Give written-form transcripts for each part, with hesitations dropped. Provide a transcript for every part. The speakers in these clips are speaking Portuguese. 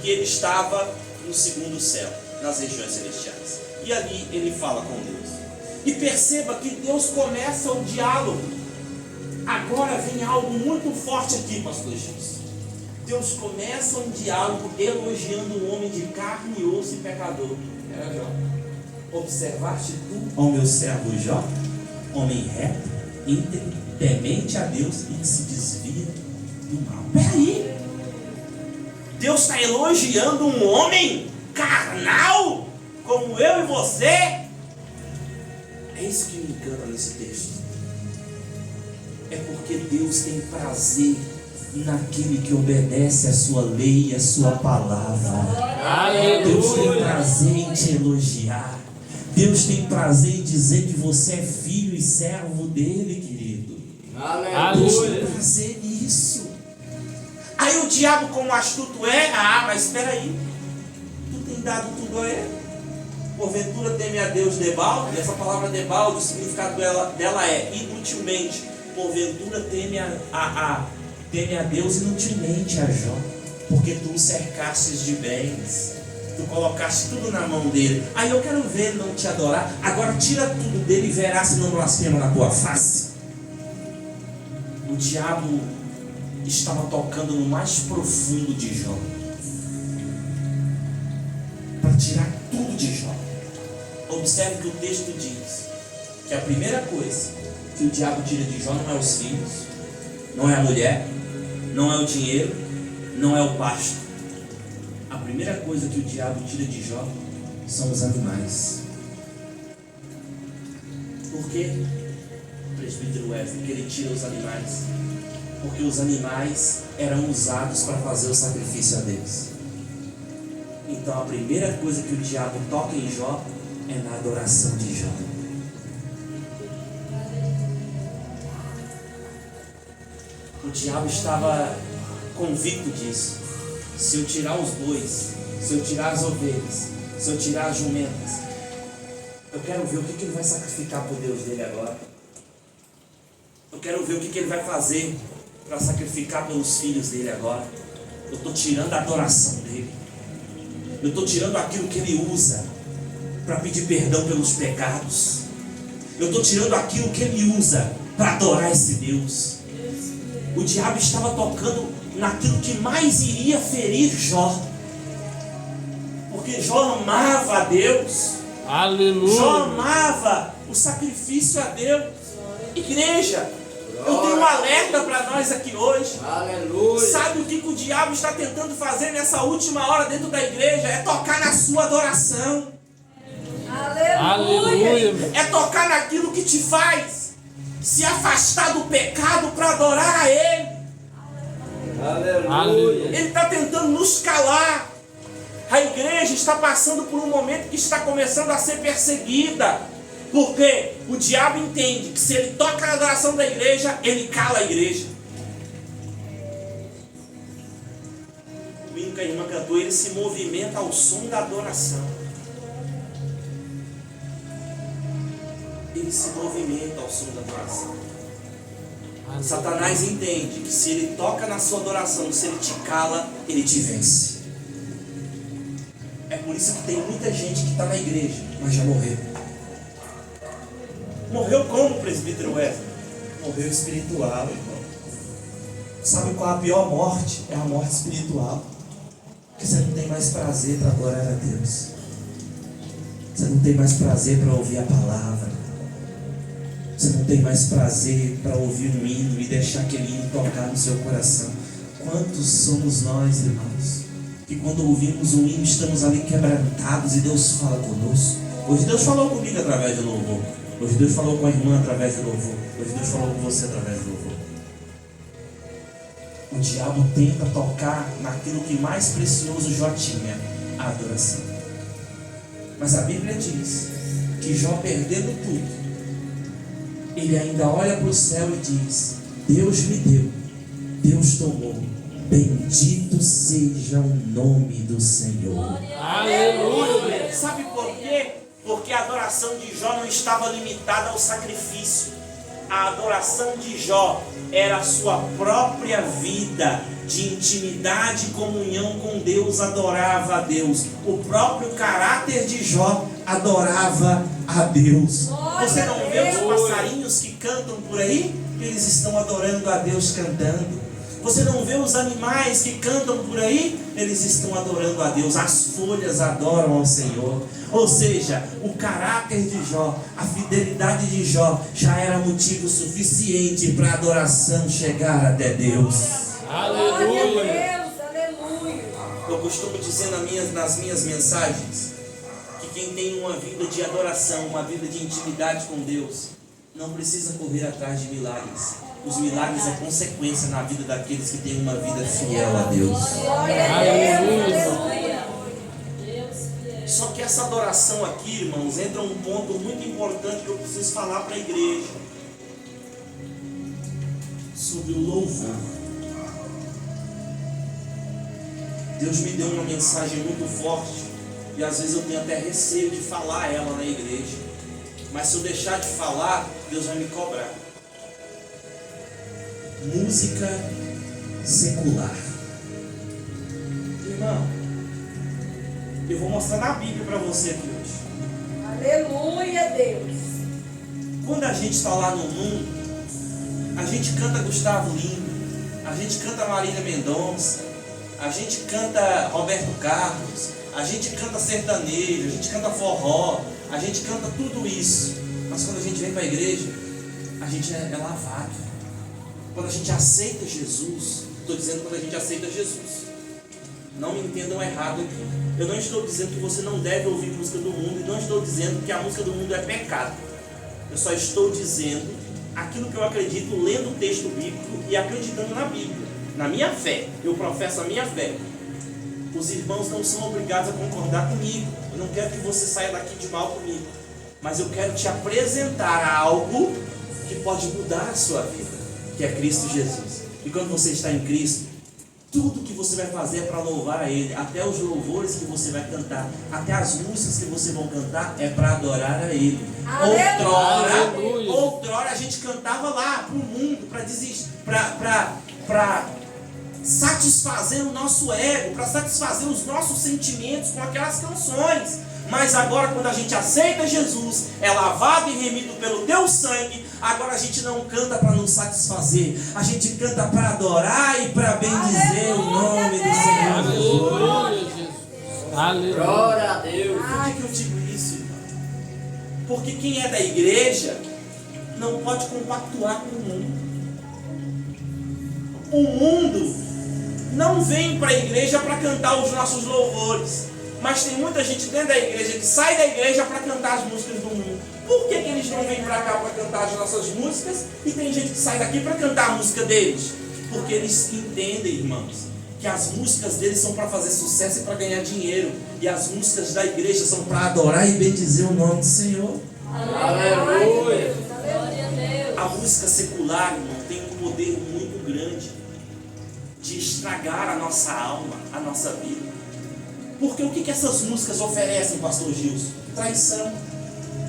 que ele estava no segundo céu, nas regiões celestiais. E ali ele fala com Deus. E perceba que Deus começa o diálogo. Agora vem algo muito forte aqui, pastor Gilson. Deus começa um diálogo elogiando um homem de carne e osso e pecador. Era Jó. Observaste tu, ó meu servo Jó, homem reto, íntegro, temente a Deus e que se desvia do mal. Peraí, Deus está elogiando um homem carnal como eu e você? É isso que me encanta nesse texto. É porque Deus tem prazer naquele que obedece a sua lei e a sua palavra. Aleluia. Deus tem prazer em te elogiar. Deus tem prazer em dizer que você é filho e servo dele, querido. Aleluia. Deus tem prazer nisso. Aí o diabo, como astuto é, mas espera aí, tu tem dado tudo a ele? Porventura teme a Deus debalde? Essa palavra debalde, o significado dela é inutilmente. Porventura teme a Deus inutilmente a Jó, porque tu o cercastes de bens, tu colocaste tudo na mão dele. Aí eu quero ver ele não te adorar. Agora tira tudo dele e verá se não blasfema na tua face. O diabo estava tocando no mais profundo de Jó, para tirar tudo de Jó. Observe que o texto diz que a primeira coisa que o diabo tira de Jó não é os filhos, não é a mulher, não é o dinheiro, não é o pasto. A primeira coisa que o diabo tira de Jó são os animais. Por quê, presbítero Wesley, que ele tira os animais? Porque os animais eram usados para fazer o sacrifício a Deus. Então a primeira coisa que o diabo toca em Jó é na adoração de Jó. O diabo estava convicto disso. Se eu tirar os bois, se eu tirar as ovelhas, se eu tirar as jumentas, eu quero ver o que ele vai sacrificar por Deus dele agora. Eu quero ver o que ele vai fazer para sacrificar pelos filhos dele agora. Eu estou tirando a adoração dele. Eu estou tirando aquilo que ele usa para pedir perdão pelos pecados. Eu estou tirando aquilo que ele usa para adorar esse Deus. O diabo estava tocando naquilo que mais iria ferir Jó, porque Jó amava a Deus. Aleluia. Jó amava o sacrifício a Deus. Igreja, eu tenho um alerta para nós aqui hoje. Aleluia. Sabe o que o diabo está tentando fazer nessa última hora dentro da igreja? É tocar na sua adoração. Aleluia. É tocar naquilo que te faz se afastar do pecado para adorar a Ele. Aleluia. Ele está tentando nos calar. A igreja está passando por um momento que está começando a ser perseguida, porque o diabo entende que se ele toca na adoração da igreja, ele cala a igreja. O hino que a irmã cantou, ele se movimenta ao som da adoração. Ele se movimenta ao som da adoração. Satanás entende que se ele toca na sua adoração, se ele te cala, ele te vence. É por isso que tem muita gente que está na igreja, mas já morreu. Morreu como, presbítero Wesley? Morreu espiritual, irmão. Sabe qual a pior morte? É a morte espiritual. Porque você não tem mais prazer para adorar a Deus. Você não tem mais prazer para ouvir a palavra. Você não tem mais prazer para ouvir um hino e deixar aquele hino tocar no seu coração. Quantos somos nós, irmãos, que quando ouvimos um hino estamos ali quebrantados e Deus fala conosco. Hoje Deus falou comigo através do louvor. Hoje Deus falou com a irmã através do louvor. Hoje Deus falou com você através do louvor. O diabo tenta tocar naquilo que mais precioso Jó tinha, a adoração. Mas a Bíblia diz que Jó, perdendo tudo, ele ainda olha para o céu e diz: Deus me deu, Deus tomou, bendito seja o nome do Senhor. Aleluia! Sabe por quê? Porque a adoração de Jó não estava limitada ao sacrifício. A adoração de Jó era a sua própria vida de intimidade e comunhão com Deus, adorava a Deus. O próprio caráter de Jó adorava a Deus. Você não vê os passarinhos que cantam por aí? Eles estão adorando a Deus cantando. Você não vê os animais que cantam por aí? Eles estão adorando a Deus. As folhas adoram ao Senhor. Ou seja, o caráter de Jó, a fidelidade de Jó já era motivo suficiente para a adoração chegar até Deus. Aleluia. Eu costumo dizer nas minhas mensagens que quem tem uma vida de adoração, uma vida de intimidade com Deus, não precisa correr atrás de milagres. Os milagres é consequência na vida daqueles que têm uma vida fiel a Deus. Aleluia. Só que essa adoração aqui, irmãos, entra um ponto muito importante que eu preciso falar para a igreja. Sobre o louvor. Deus me deu uma mensagem muito forte. E às vezes eu tenho até receio de falar ela na igreja. Mas se eu deixar de falar, Deus vai me cobrar. Música secular. Irmão, eu vou mostrar na Bíblia para você aqui hoje. Aleluia, Deus. Quando a gente está lá no mundo, a gente canta Gustavo Lima, a gente canta Marília Mendonça, a gente canta Roberto Carlos, a gente canta sertanejo, a gente canta forró, a gente canta tudo isso. Mas quando a gente vem para a igreja, a gente é lavado. Quando a gente aceita Jesus, estou dizendo quando a gente aceita Jesus, não me entendam errado aqui. Eu não estou dizendo que você não deve ouvir música do mundo, e não estou dizendo que a música do mundo é pecado. Eu só estou dizendo aquilo que eu acredito, lendo o texto bíblico e acreditando na Bíblia, na minha fé. Eu professo a minha fé. Os irmãos não são obrigados a concordar comigo. Eu não quero que você saia daqui de mal comigo, mas eu quero te apresentar algo que pode mudar a sua vida, que é Cristo Jesus. E quando você está em Cristo, tudo que você vai fazer é para louvar a Ele. Até os louvores que você vai cantar, até as músicas que você vai cantar, é para adorar a Ele. Outrora a gente cantava lá para o mundo, para satisfazer o nosso ego, para satisfazer os nossos sentimentos com aquelas canções. Mas agora, quando a gente aceita Jesus, é lavado e remido pelo teu sangue, agora a gente não canta para nos satisfazer, a gente canta para adorar e para bendizer o nome do Senhor Jesus. Aleluia, Jesus. Aleluia. Glória a Deus. Por que eu digo isso, irmão? Porque quem é da igreja não pode compactuar com o mundo. O mundo não vem para a igreja para cantar os nossos louvores. Mas tem muita gente dentro da igreja que sai da igreja para cantar as músicas do mundo. Por que eles não vêm para cá para cantar as nossas músicas? E tem gente que sai daqui para cantar a música deles. Porque eles entendem, irmãos, que as músicas deles são para fazer sucesso e para ganhar dinheiro. E as músicas da igreja são para adorar e bendizer o nome do Senhor. Aleluia. A música secular, irmão, tem um poder muito grande de estragar a nossa alma, a nossa vida. Porque o que essas músicas oferecem, pastor Gilson? Traição,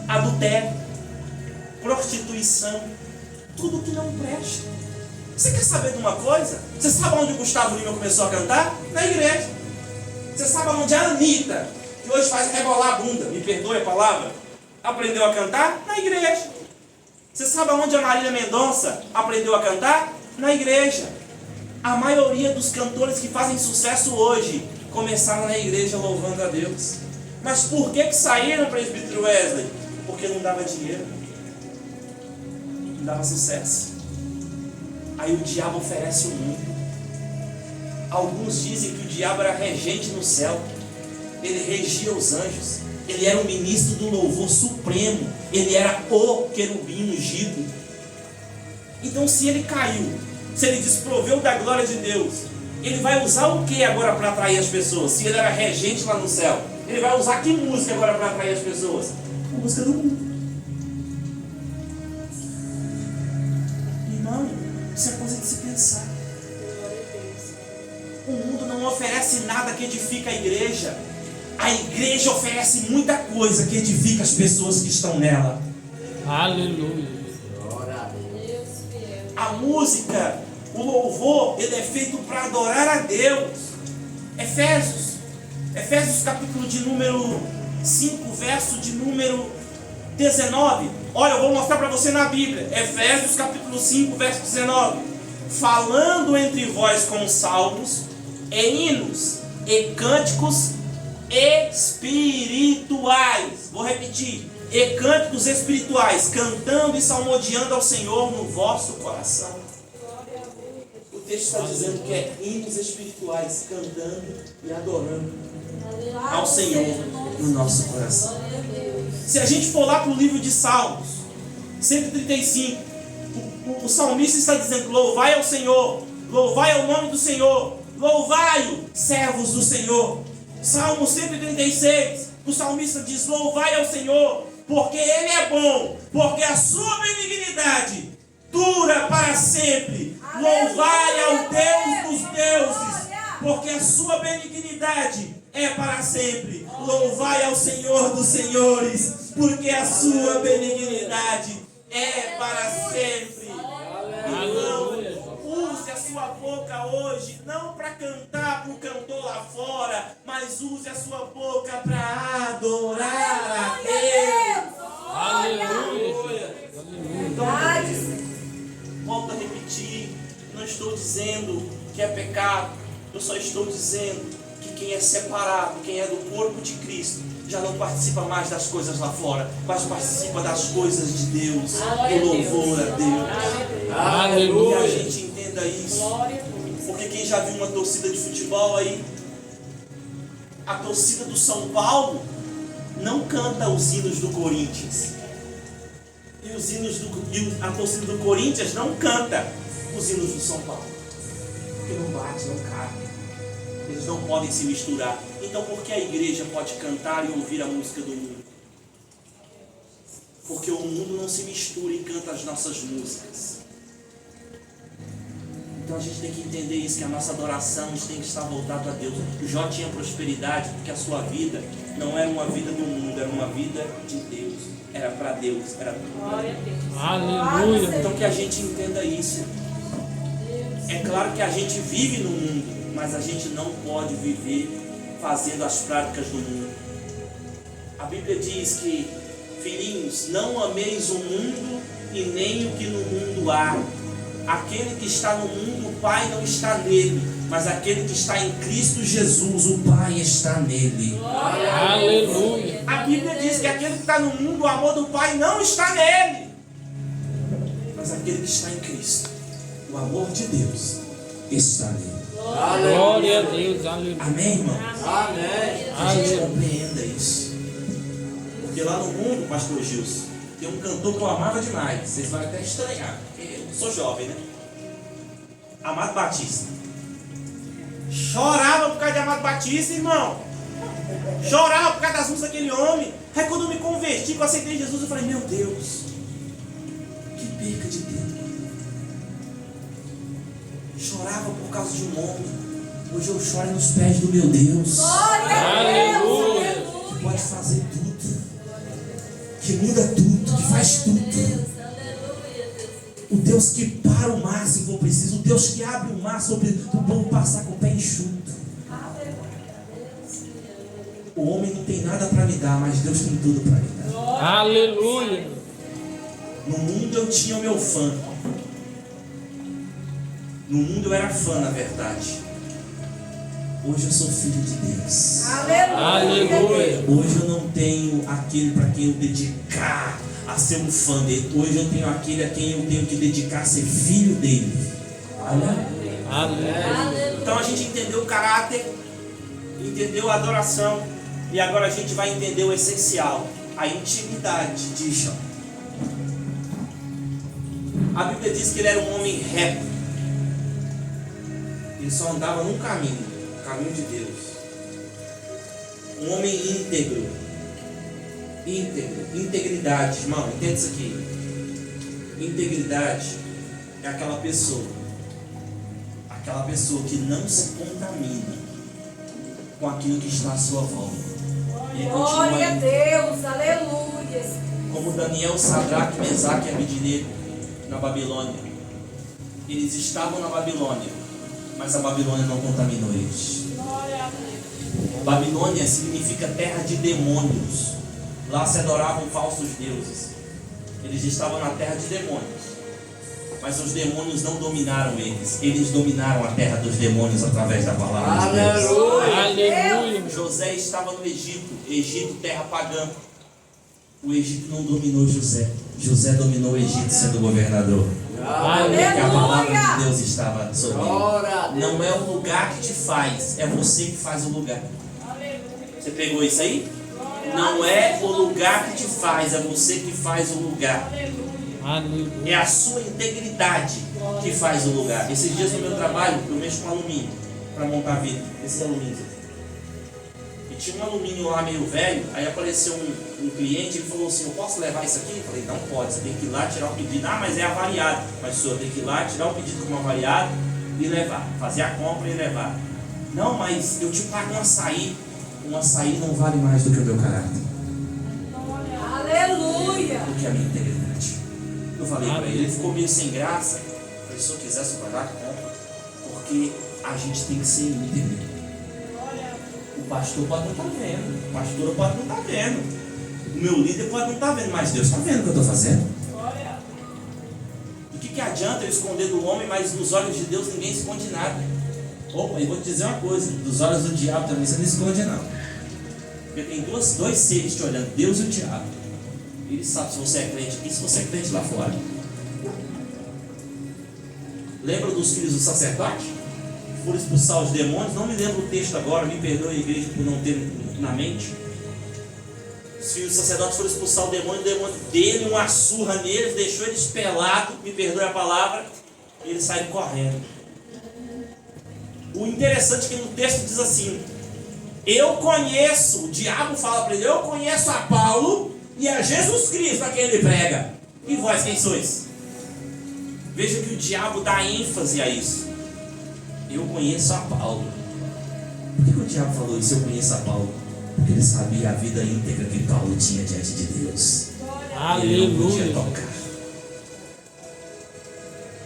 adultério, prostituição, tudo que não presta. Você quer saber de uma coisa? Você sabe onde o Gustavo Lima começou a cantar? Na igreja. Você sabe onde a Anitta, que hoje faz rebolar a bunda, me perdoe a palavra, aprendeu a cantar? Na igreja. Você sabe onde a Marília Mendonça aprendeu a cantar? Na igreja. A maioria dos cantores que fazem sucesso hoje começaram na igreja louvando a Deus. Mas por que saíram, presbítero Wesley? Porque não dava dinheiro, não dava sucesso. Aí o diabo oferece o mundo. Alguns dizem que o diabo era regente no céu, ele regia os anjos, ele era o ministro do louvor supremo, ele era o querubim ungido. Então, se ele caiu, se ele desproveu da glória de Deus, ele vai usar o que agora para atrair as pessoas? Se ele era regente lá no céu, ele vai usar que música agora para atrair as pessoas? A música do mundo. Irmão, isso é coisa de se pensar. O mundo não oferece nada que edifica a igreja. A igreja oferece muita coisa que edifica as pessoas que estão nela. Aleluia. Glória a Deus. A música, o louvor, ele é feito para adorar a Deus. Efésios capítulo de número 5, verso de número 19. Olha, eu vou mostrar para você na Bíblia. Efésios capítulo 5, verso 19. Falando entre vós com salmos, e hinos, e cânticos espirituais. Vou repetir. E cânticos espirituais, cantando e salmodiando ao Senhor no vosso coração. O texto está dizendo que é hinos espirituais, cantando e adorando ao Senhor no nosso coração. Se a gente for lá para o livro de Salmos 135, o salmista está dizendo: louvai ao Senhor, louvai ao nome do Senhor, louvai-o, servos do Senhor. Salmo 136, o salmista diz: louvai ao Senhor, porque Ele é bom, porque a sua benignidade dura para sempre. Louvai ao Deus dos deuses, porque a sua benignidade é para sempre. Louvai ao Senhor dos senhores, porque a sua benignidade é para sempre. Então, use a sua boca hoje, não para cantar para o cantor lá fora, mas use a sua boca para adorar a Deus. Aleluia. Então, volto a repetir, não estou dizendo que é pecado, eu só estou dizendo que quem é separado, quem é do corpo de Cristo, já não participa mais das coisas lá fora, mas participa das coisas de Deus, do louvor a Deus. Aleluia. Que a gente entenda isso. Porque quem já viu uma torcida de futebol aí, a torcida do São Paulo não canta os hinos do Corinthians. E a torcida do Corinthians não canta os hinos do São Paulo. Porque não bate, não cabe. Eles não podem se misturar. Então por que a igreja pode cantar e ouvir a música do mundo? Porque o mundo não se mistura e canta as nossas músicas. Então a gente tem que entender isso, que a nossa adoração tem que estar voltada a Deus. O Jó tinha prosperidade porque a sua vida não era uma vida do mundo, era uma vida de Deus. Era para Deus, era Glória a Deus. Aleluia. Então que a gente entenda isso. É claro que a gente vive no mundo, mas a gente não pode viver fazendo as práticas do mundo. A Bíblia diz que, filhinhos, não ameis o mundo e nem o que no mundo há. Aquele que está no mundo, o Pai não está nele, mas aquele que está em Cristo Jesus, o Pai está nele. Aleluia. A Bíblia diz que aquele que está no mundo, o amor do Pai não está nele, mas aquele que está em Cristo, o amor de Deus está nele. Glória a Deus. Aleluia. Amém, irmão? Amém. A gente compreenda isso. Porque lá no mundo, pastor Gilson, tem um cantor que eu amava demais. Vocês vão até estranhar, porque eu sou jovem, né? Amado Batista. Chorava por causa de Amado Batista, irmão. Chorava por causa das músicas daquele homem. Aí quando eu me converti, que eu aceitei Jesus, eu falei: meu Deus, que perca de tempo. Chorava por causa de um homem. Hoje eu choro nos pés do meu Deus. Aleluia. Que pode fazer tudo, que muda tudo, que faz tudo. O Deus que para o mar se for preciso, o Deus que abre o mar sobre o povo passar com o pé enxuto. O homem não tem nada para me dar, mas Deus tem tudo para me dar. Aleluia. No mundo eu tinha o meu fã. No mundo eu era fã, na verdade. Hoje eu sou filho de Deus. Aleluia. Hoje eu não tenho aquele para quem eu dedicar a ser um fã dele. Hoje eu tenho aquele a quem eu tenho que dedicar a ser filho dele. Aleluia. Então a gente entendeu o caráter, entendeu a adoração, e agora a gente vai entender o essencial, a intimidade de Jó. A Bíblia diz que ele era um homem reto. Ele só andava num caminho, o caminho de Deus. Um homem íntegro. Integridade, irmão, entenda isso aqui. Integridade é aquela pessoa que não se contamina com aquilo que está à sua volta. E Glória a Deus, aleluia. como Daniel, Sadraque, Mesaque e Abednego na Babilônia. Eles estavam na Babilônia, mas a Babilônia não contaminou eles. Babilônia significa terra de demônios. Lá se adoravam falsos deuses. Eles estavam na terra de demônios, mas os demônios não dominaram eles. Eles dominaram a terra dos demônios através da palavra de Deus. Aleluia. José estava no Egito, Egito, terra pagã. O Egito não dominou José. José dominou o Egito sendo governador. Porque a palavra de Deus estava sobre ele. Não é o lugar que te faz, é você que faz o lugar. Você pegou isso aí? Não é o lugar que te faz, é você que faz o lugar. Aleluia. É a sua integridade que faz o lugar. Esses dias no meu trabalho, eu mexo com alumínio para montar vidro. Esses alumínios aqui. E tinha um alumínio lá meio velho. Aí apareceu um cliente, ele falou assim: eu posso levar isso aqui? Eu falei: não pode, você tem que ir lá tirar o pedido. Ah, mas é avariado. Mas o senhor tem que ir lá tirar o pedido como avariado e levar. Fazer a compra e levar. Não, mas eu te pago um açaí. Um açaí não vale mais do que o meu caráter, Aleluia. do que a minha integridade. Eu falei para ele ficou meio sem graça. Eu falei: se eu quiser, você vai lá, compra. Porque a gente tem que ser íntegro. O pastor pode não estar vendo, a pastora pode não estar vendo, o meu líder pode não estar vendo, mas Deus está vendo o que eu estou fazendo. Do que adianta eu esconder do homem, mas nos olhos de Deus ninguém esconde nada? Opa, e vou te dizer uma coisa: dos olhos do diabo também você não esconde, não. Porque tem dois seres te olhando, Deus e o diabo. Ele sabe se você é crente aqui e se você é crente lá fora. Lembra dos filhos do sacerdote? Foram expulsar os demônios. Não me lembro o texto agora, me perdoe a igreja por não ter na mente. Os filhos do sacerdote foram expulsar o demônio dele uma surra neles, deixou eles pelados, me perdoe a palavra, e eles saíram correndo. O interessante é que no texto diz assim: eu conheço, o diabo fala para ele: eu conheço a Paulo e a Jesus Cristo a quem ele prega. E vós quem sois? Veja que o diabo dá ênfase a isso. Eu conheço a Paulo. Por que o diabo falou isso? Eu conheço a Paulo. Porque ele sabia a vida íntegra que Paulo tinha diante de Deus. Ele não podia tocar.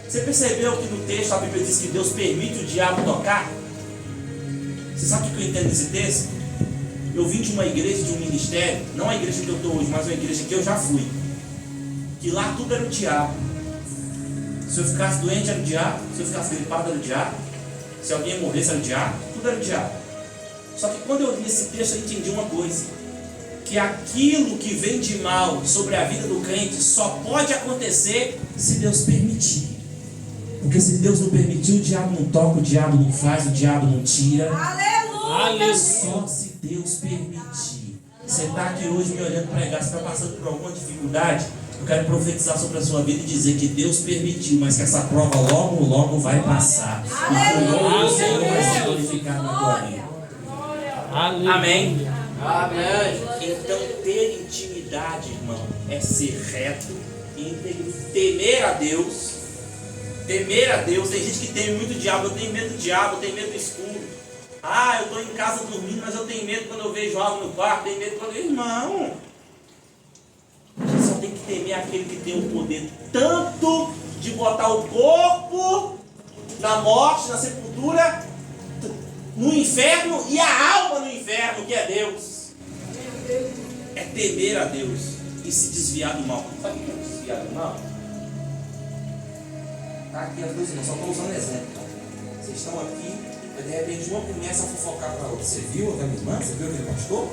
Você percebeu que no texto a Bíblia diz que Deus permite o diabo tocar? Você sabe o que eu entendo desse texto? Eu vim de uma igreja, de um ministério, não a igreja que eu estou hoje, mas uma igreja que eu já fui, que lá tudo era o diabo. Se eu ficasse doente era o diabo, se eu ficasse gripado era o diabo, se alguém morresse era o diabo, tudo era o diabo. Só que quando eu li esse texto eu entendi uma coisa: que aquilo que vem de mal sobre a vida do crente só pode acontecer se Deus permitir. Porque se Deus não permitir, o diabo não toca, o diabo não faz, o diabo não tira. Aleluia. Só se Deus permitir. Você está aqui hoje me olhando pregar, você está passando por alguma dificuldade, eu quero profetizar sobre a sua vida e dizer que Deus permitiu, mas que essa prova logo, logo vai passar. E que logo o Senhor vai se glorificar na tua vida. Amém? Amém. Então ter intimidade, irmão, é ser reto, íntegro, temer a Deus. Temer a Deus. Tem gente que teme muito o diabo. Eu tenho medo do diabo, eu tenho medo do escuro. Ah, eu estou em casa dormindo, mas eu tenho medo quando eu vejo algo no quarto. Tenho medo quando... Irmão, você só tem que temer aquele que tem o poder tanto de botar o corpo na morte, na sepultura, no inferno, e a alma no inferno, que é Deus. É temer a Deus e se desviar do mal. Sabe o que é desviar do mal? Tá aqui as duas irmãs, só estou usando exemplo. Vocês estão aqui, e de repente uma começa a fofocar para a outra. Você viu aquela irmã? Você viu aquele pastor?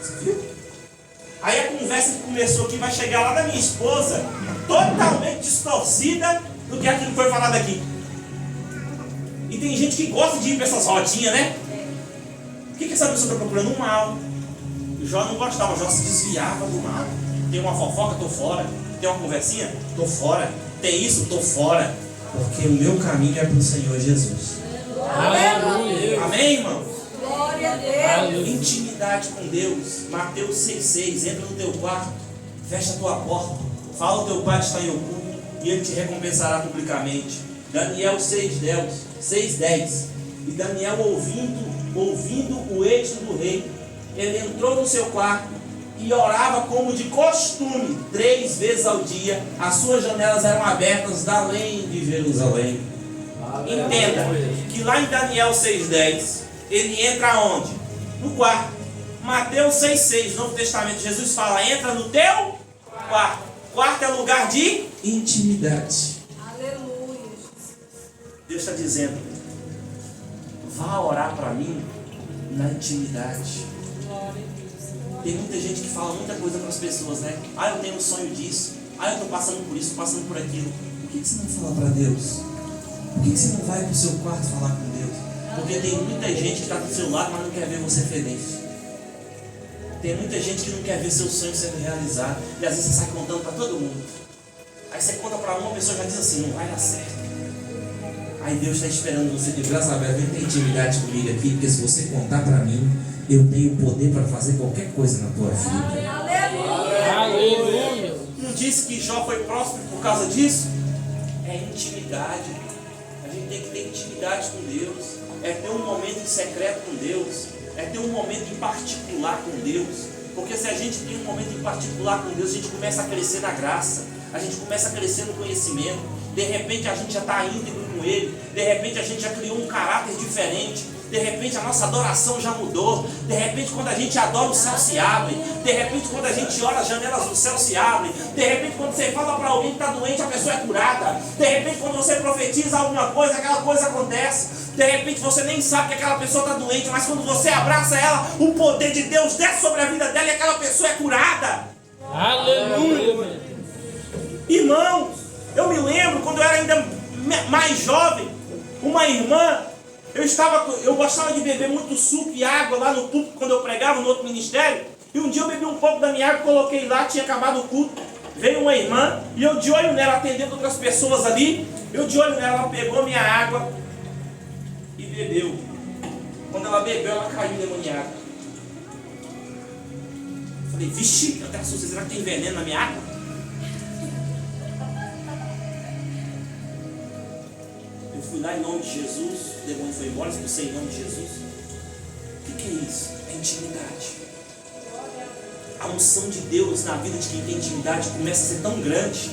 Você viu? Aí a conversa que começou aqui vai chegar lá da minha esposa, totalmente distorcida do que aquilo que foi falado aqui. E tem gente que gosta de ir para essas rodinhas, né? O que essa pessoa está procurando? Um mal. O Jó não gostava, o Jó se desviava do mal. Tem uma fofoca, estou fora. Tem uma conversinha? Estou fora. Tem isso? Estou fora. Porque o meu caminho é para o Senhor Jesus. Aleluia. Amém, irmão? Glória a Deus. Intimidade com Deus. Mateus 6,6. Entra no teu quarto, fecha a tua porta, fala ao teu pai que está em oculto e ele te recompensará publicamente. Daniel 6,10. E Daniel, ouvindo o êxito do rei, ele entrou no seu quarto e orava como de costume, 3 vezes ao dia. As suas janelas eram abertas da além de Jerusalém. Entenda que lá em Daniel 6,10, ele entra onde? No quarto. Mateus 6,6, Novo Testamento, Jesus fala, entra no teu quarto. Quarto é lugar de intimidade. Aleluia. Deus está dizendo, vá orar para mim na intimidade. Tem muita gente que fala muita coisa para as pessoas, né? Ah, eu tenho um sonho disso. Ah, eu estou passando por isso, passando por aquilo. Por que você não fala para Deus? Por que você não vai para o seu quarto falar com Deus? Porque tem muita gente que está do seu lado, mas não quer ver você feliz. Tem muita gente que não quer ver seu sonho sendo realizado. E às vezes você sai contando para todo mundo. Aí você conta para uma pessoa e já diz assim, não vai dar certo. Aí Deus está esperando você dizer, graças a Deus, vem ter intimidade comigo aqui, porque se você contar para mim, eu tenho poder para fazer qualquer coisa na tua vida. Aleluia. Não disse que Jó foi próspero por causa disso? É intimidade. A gente tem que ter intimidade com Deus. É ter um momento em secreto com Deus. É ter um momento em particular com Deus. Porque se a gente tem um momento em particular com Deus, a gente começa a crescer na graça. A gente começa a crescer no conhecimento. De repente a gente já está íntegro com Ele. De repente a gente já criou um caráter diferente. De repente a nossa adoração já mudou. De repente quando a gente adora, o céu se abre. De repente quando a gente ora, as janelas do céu se abrem. De repente quando você fala para alguém que está doente, a pessoa é curada. De repente quando você profetiza alguma coisa, aquela coisa acontece. De repente você nem sabe que aquela pessoa está doente, mas quando você abraça ela, o poder de Deus desce sobre a vida dela e aquela pessoa é curada. Aleluia. Irmãos, eu me lembro quando eu era ainda mais jovem, uma irmã, eu gostava de beber muito suco e água lá no púlpito quando eu pregava no outro ministério. E um dia eu bebi um pouco da minha água, coloquei lá, tinha acabado o culto. Veio uma irmã e eu de olho nela, atendendo outras pessoas ali. Eu de olho nela, ela pegou minha água e bebeu. Quando ela bebeu, ela caiu endemoniada. Falei, vixe, eu até assustei, será que tem veneno na minha água? Eu fui lá em nome de Jesus, o demônio foi embora, expulsei em nome de Jesus. O que é isso? É intimidade. A unção de Deus na vida de quem tem intimidade começa a ser tão grande,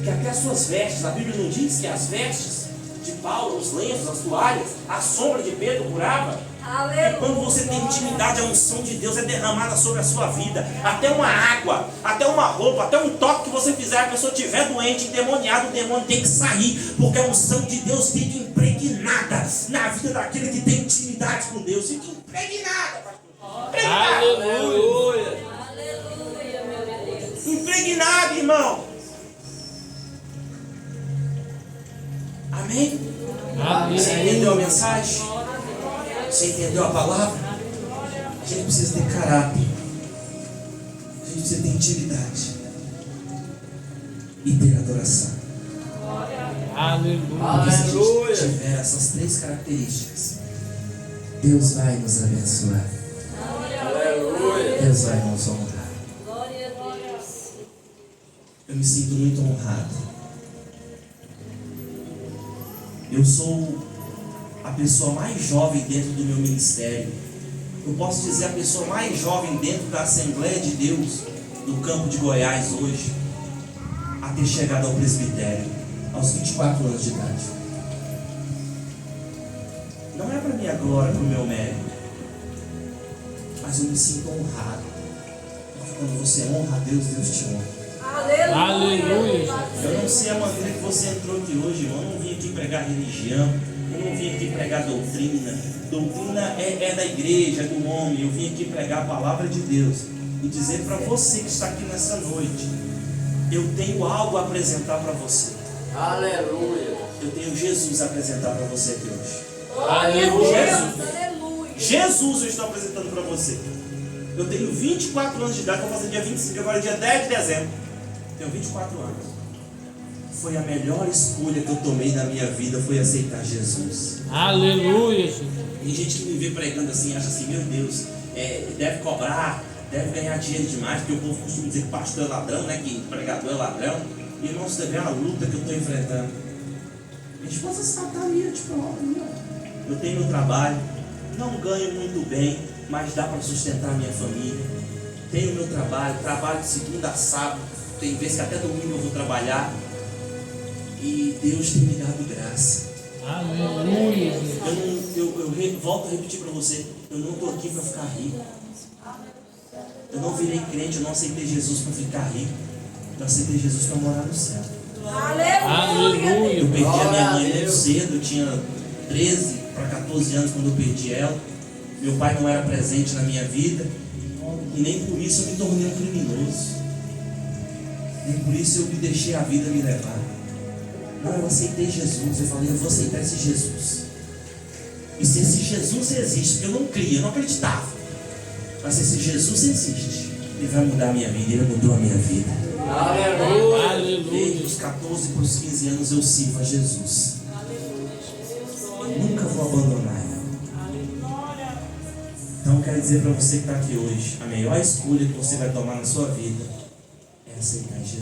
que até as suas vestes, a Bíblia não diz que as vestes de Paulo, os lenços, as toalhas, a sombra de Pedro curava. E quando você tem intimidade, a unção de Deus é derramada sobre a sua vida. Até uma água, até uma roupa, até um toque que você fizer, a pessoa estiver doente, endemoniada, o demônio tem que sair, porque a unção de Deus fica impregnada na vida daquele que tem intimidade com Deus. Fica impregnada, pastor. Impregnada. Aleluia. Aleluia, meu Deus. Impregnada, irmão. Amém? Amém. Você entendeu a mensagem? Você entendeu a palavra? A gente precisa ter caráter. A gente precisa ter intimidade. E ter adoração. Aleluia. Porque se a gente tiver essas três características, Deus vai nos abençoar. Deus vai nos honrar. Glória a Deus. Eu me sinto muito honrado. Eu sou a pessoa mais jovem dentro do meu ministério. Eu posso dizer a pessoa mais jovem dentro da Assembleia de Deus do campo de Goiás hoje, a ter chegado ao presbitério aos 24 anos de idade. Não é para minha glória, para o meu mérito, mas eu me sinto honrado, porque quando você honra a Deus, Deus te honra. Aleluia. Eu não sei a maneira que você entrou aqui hoje, irmão. Eu não vim aqui pregar religião, eu não vim aqui pregar doutrina. Doutrina é da igreja, é do homem. Eu vim aqui pregar a palavra de Deus e dizer para você que está aqui nessa noite: eu tenho algo a apresentar para você. Aleluia. Eu tenho Jesus a apresentar para você aqui hoje. Glória a Aleluia. Deus. Aleluia. Jesus eu estou apresentando para você. Eu tenho 24 anos de idade, vou fazer dia 25, agora é dia 10 de dezembro. Tenho 24 anos. Foi a melhor escolha que eu tomei na minha vida, foi aceitar Jesus. Aleluia. Tem gente que me vê pregando assim, acha assim, meu Deus, deve cobrar, deve ganhar dinheiro demais, porque o povo costuma dizer que pastor é ladrão, né? Que pregador é ladrão. E irmãos, você vê a luta que eu estou enfrentando. Minha esposa está ali, tipo, eu tenho meu trabalho, não ganho muito bem, mas dá para sustentar minha família. Tenho meu trabalho de segunda a sábado, tem vezes que até domingo eu vou trabalhar. E Deus tem me dado graça. Aleluia, Jesus. Eu volto a repetir para você, eu não estou aqui para ficar rico. Eu não virei crente, eu não aceitei Jesus para ficar rico. Eu aceitei Jesus para morar no céu. Aleluia. Eu perdi a minha Glória a mãe muito Deus. cedo, eu tinha 13 para 14 anos quando eu perdi ela. Meu pai não era presente na minha vida. E nem por isso eu me tornei um criminoso. Nem por isso eu me deixei a vida me levar. Não, eu aceitei Jesus. Eu falei, eu vou aceitar esse Jesus. E se esse Jesus existe, porque eu não cria, eu não acreditava. Mas se esse Jesus existe, Ele vai mudar a minha vida. Ele mudou a minha vida. Aleluia. Desde Aleluia. os 14 para os 15 anos eu sirvo a Jesus. Eu nunca vou abandonar ela. Então eu quero dizer para você que está aqui hoje, a melhor escolha que você vai tomar na sua vida é aceitar Jesus.